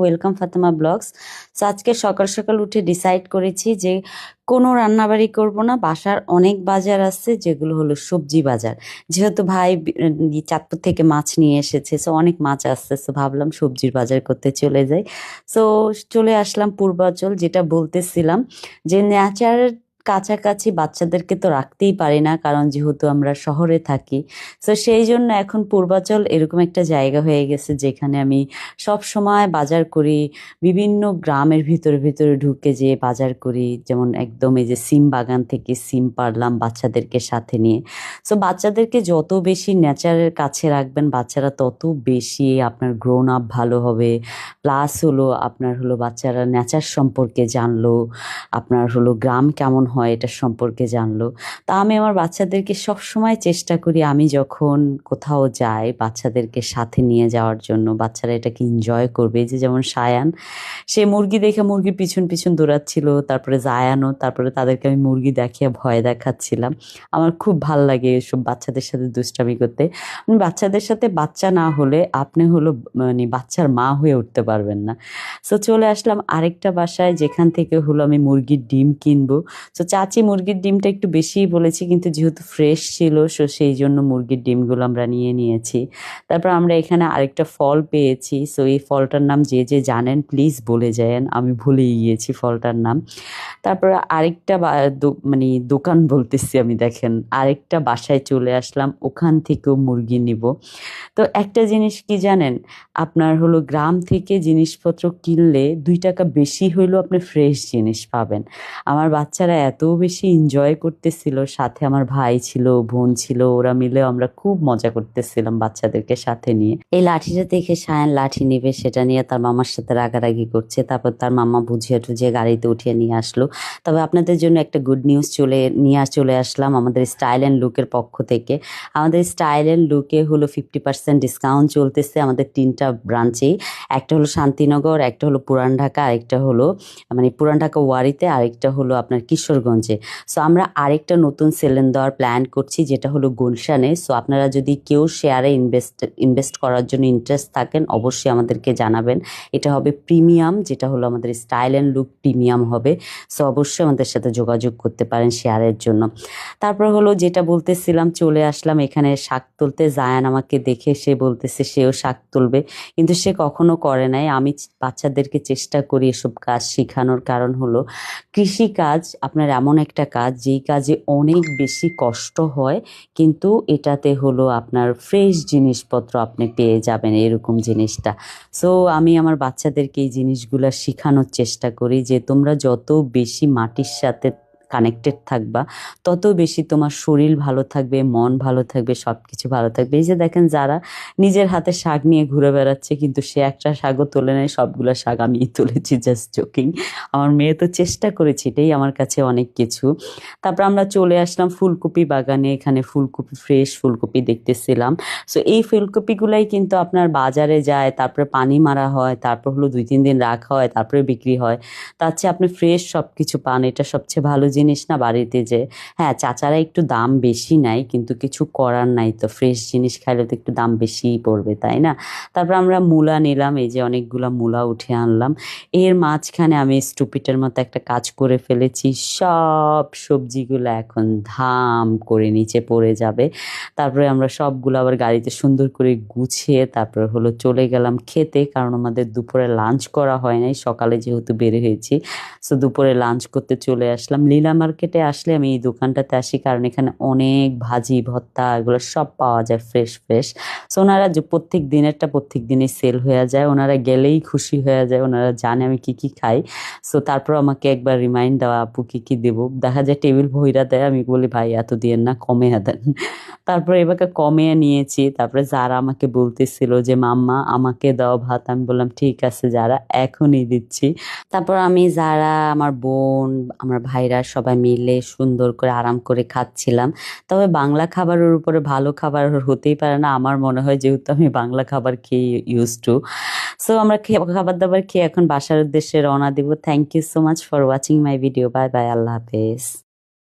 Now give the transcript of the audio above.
Welcome Fatema blogs. So আজকে সকাল সকাল উঠে ডিসাইড করেছি যে কোনো রান্নাবাড়ি করব না, বাসার অনেক বাজার আছে যেগুলো হলো সবজি বাজার। যেহেতু ভাই চাঁদপুর থেকে মাছ নিয়ে এসেছে, সো অনেক মাছ আসছে, সো ভাবলাম সবজির বাজার করতে চলে যাই। সো চলে আসলাম পূর্বাচল, যেটা বলতেছিলাম যে নেচারের কাছাকাছি বাচ্চাদেরকে তো রাখতেই পারি না, কারণ যেহেতু আমরা শহরে থাকি। তো সেই জন্য এখন পূর্বাচল এরকম একটা জায়গা হয়ে গেছে যেখানে আমি সব সময় বাজার করি। বিভিন্ন গ্রামের ভিতরে ভিতরে ঢুকে যেয়ে বাজার করি, যেমন একদম এই যে সিম বাগান থেকে সিম পারলাম বাচ্চাদেরকে সাথে নিয়ে। সো বাচ্চাদেরকে যত বেশি নেচারের কাছে রাখবেন, বাচ্চারা তত বেশি আপনার গ্রোন আপ ভালো হবে। প্লাস হলো আপনার হলো বাচ্চারা নেচার সম্পর্কে জানলো, আপনার হলো গ্রাম কেমন হয় এটা সম্পর্কে জানলো। তা আমি আমার বাচ্চাদেরকে সব সময় চেষ্টা করি, আমি যখন কোথাও যাই বাচ্চাদেরকে সাথে নিয়ে যাওয়ার জন্য, বাচ্চারা এটাকে এনজয় করবে। এই যে যেমন সায়ান, সে মুরগি দেখে মুরগির পিছন পিছন দৌড়াচ্ছিল, তারপরে জায়ানও, তারপরে তাদেরকে আমি মুরগি দেখিয়ে ভয় দেখাচ্ছিলাম। আমার খুব ভাল লাগে এসব বাচ্চাদের সাথে দুষ্টামি করতে। বাচ্চাদের সাথে বাচ্চা না হলে আপনি হলো মানে বাচ্চার মা হয়ে উঠতে পারবেন না। সো চলে আসলাম আরেকটা বাসায়, যেখান থেকে হলো আমি মুরগির ডিম কিনবো। সো চাচি মুরগির ডিমটা একটু বেশিই বলেছি, কিন্তু যেহেতু ফ্রেশ ছিল সো সেই জন্য মুরগির ডিমগুলো আমরা নিয়ে নিয়েছি। তারপর আমরা এখানে আরেকটা ফল পেয়েছি, সো এই ফলটার নাম যে যে জানেন প্লিজ বলে যায়েন, আমি ভুলেই গিয়েছি ফলটার নাম। তারপর আরেকটা মানে দোকান বলতেছি আমি, দেখেন আরেকটা বাসায় চলে আসলাম, ওখান থেকেও মুরগি নিব। তো একটা জিনিস কি জানেন, আপনার হলো গ্রাম থেকে জিনিসপত্র কিনলে 2 টাকা বেশি হইলেও আপনি ফ্রেশ জিনিস পাবেন। আমার বাচ্চারা এত বেশি এনজয় করতেছিল, সাথে আমার ভাই ছিল, বোন ছিল, ওরা মিলে আমরা খুব মজা করতেছিলাম বাচ্চাদেরকে সাথে নিয়ে। এই লাঠিটা দেখে সায়ান লাঠি নিবে, সেটা নিয়ে তার মামার সাথে রাগারাগি করছে। তারপর তার মামা বুঝিয়ে টুঝিয়ে গাড়িতে উঠিয়ে নিয়ে আসলো। তবে আপনাদের জন্য একটা গুড নিউজ চলে আসলাম আমাদের স্টাইল অ্যান্ড লুকের পক্ষ থেকে। আমাদের স্টাইল অ্যান্ড লুকে হলো 50% ডিসকাউন্ট চলতেছে আমাদের 3টা ব্রাঞ্চেই। একটা হলো শান্তিনগর, একটা হলো পুরান ঢাকা, আরেকটা হলো মানে পুরান ঢাকা ওয়ারিতে, আরেকটা হলো আপনার কিশোরগঞ্জে। সো আমরা আরেকটা নতুন সেলেন দেওয়ার প্ল্যান করছি, যেটা হলো গুলশানে। সো আপনারা যদি কেউ শেয়ারে ইনভেস্ট করার জন্য ইন্টারেস্ট থাকেন অবশ্যই আমাদেরকে জানাবেন। এটা হবে প্রিমিয়াম, যেটা হলো আমাদের স্টাইল অ্যান্ড লুক প্রিমিয়াম হবে। সো অবশ্যই আমাদের সাথে যোগাযোগ করতে পারেন শেয়ারের জন্য। তারপর হলো যেটা বলতেছিলাম, চলে আসলাম এখানে শাক তুলতে। জায়ান আমাকে দেখে সে বলতেছে সেও শাক তুলবে, কিন্তু সে কখনো করে নাই। আমি বাচ্চাদেরকে চেষ্টা করি এসব কাজ শেখানোর, কারণ হলো কৃষি কাজ আপনার এমন একটা কাজ যেই কাজে অনেক বেশি কষ্ট হয়, কিন্তু এটাতে হলো আপনার ফ্রেশ জিনিসপত্র আপনি পেয়ে যাবেন, এরকম জিনিসটা। সো আমি আমার বাচ্চাদেরকে এই জিনিসগুলো শেখানোর চেষ্টা করি যে তোমরা যত বেশি মাটির সাথে কানেক্টেড থাকবা, তত বেশি তোমার শরীর ভালো থাকবে, মন ভালো থাকবে, সব কিছু ভালো থাকবে। এই যে দেখেন যারা নিজের হাতে শাক নিয়ে ঘুরে বেড়াচ্ছে, কিন্তু সে একটা শাকও তোলে নেয়, সবগুলো শাক আমিই তুলেছি, জাস্ট জোকিং। আমার মেয়ে তো চেষ্টা করেছে, এটাই আমার কাছে অনেক কিছু। তারপর আমরা চলে আসলাম ফুলকপি বাগানে, এখানে ফুলকপি ফ্রেশ ফুলকপি দেখতেছিলাম। সো এই ফুলকপিগুলাই কিন্তু আপনার বাজারে যায়, তারপরে পানি মারা হয়, তারপর হলো 2-3 দিন রাখা হয়, তারপরে বিক্রি হয়। তার চেয়ে আপনি ফ্রেশ সব কিছু পান, এটা সবচেয়ে ভালো জিনিস না বাড়িতে। যে হ্যাঁ চাচারা একটু দাম বেশি নেয়, কিন্তু কিছু করার নাই, তো ফ্রেশ জিনিস খাইলে তো একটু দাম বেশিই পড়বে, তাই না? তারপর আমরা মূলা নিলাম, এই যে অনেকগুলা মূলা উঠে আনলাম। এর মাঝখানে আমি স্টুপিটের মতো একটা কাজ করে ফেলেছি, সব সবজিগুলো এখন ধাম করে নিচে পড়ে যাবে। তারপরে আমরা সবগুলো আবার গাড়িতে সুন্দর করে গুছিয়ে তারপরে হলো চলে গেলাম খেতে, কারণ আমাদের দুপুরে লাঞ্চ করা হয় নাই, সকালে যেহেতু বের হয়েছি। সো দুপুরে লাঞ্চ করতে চলে আসলাম লীলা মার্কেটে। আসলে আমি এই দোকানটাতে আসি কারণ এখানে অনেক ভাজি ভর্তা এগুলো সব পাওয়া যায় ফ্রেশ ফ্রেশ। সো ওনারা যে প্রত্যেক দিনেরটা প্রত্যেক দিনই সেল হয়ে যায়, ওনারা গেলেই খুশি হয়ে যায়, ওনারা জানে আমি কি কি খাই। সো তারপর আমাকে একবার রিমাইন্ড দেওয়া আপু কি কি দেবো, দেখা যায় টেবিল ভইরা দেয়, আমি বলি ভাই এত দিয়েন না, কমে দেন। তারপরে এবারে কমিয়ে নিয়েছি। তারপরে যারা আমাকে বলতেছিল যে মাম্মা আমাকে দাও ভাত, আমি বললাম ঠিক আছে যারা এখনই দিচ্ছি। তারপর আমি যারা আমার বোন আমার ভাইরা সবাই মিলে সুন্দর করে আরাম করে খাচ্ছিলাম। তবে বাংলা খাবারের উপরে ভালো খাবার হতেই পারে না আমার মনে হয়, যেহেতু আমি বাংলা খাবার খেয়ে ইউজ টু। সো আমরা খাবার দাবার খেয়ে এখন বাসার উদ্দেশ্যে রওনা দিব। Thank you so much for watching my video. Bye bye, আল্লাহ হাফেজ।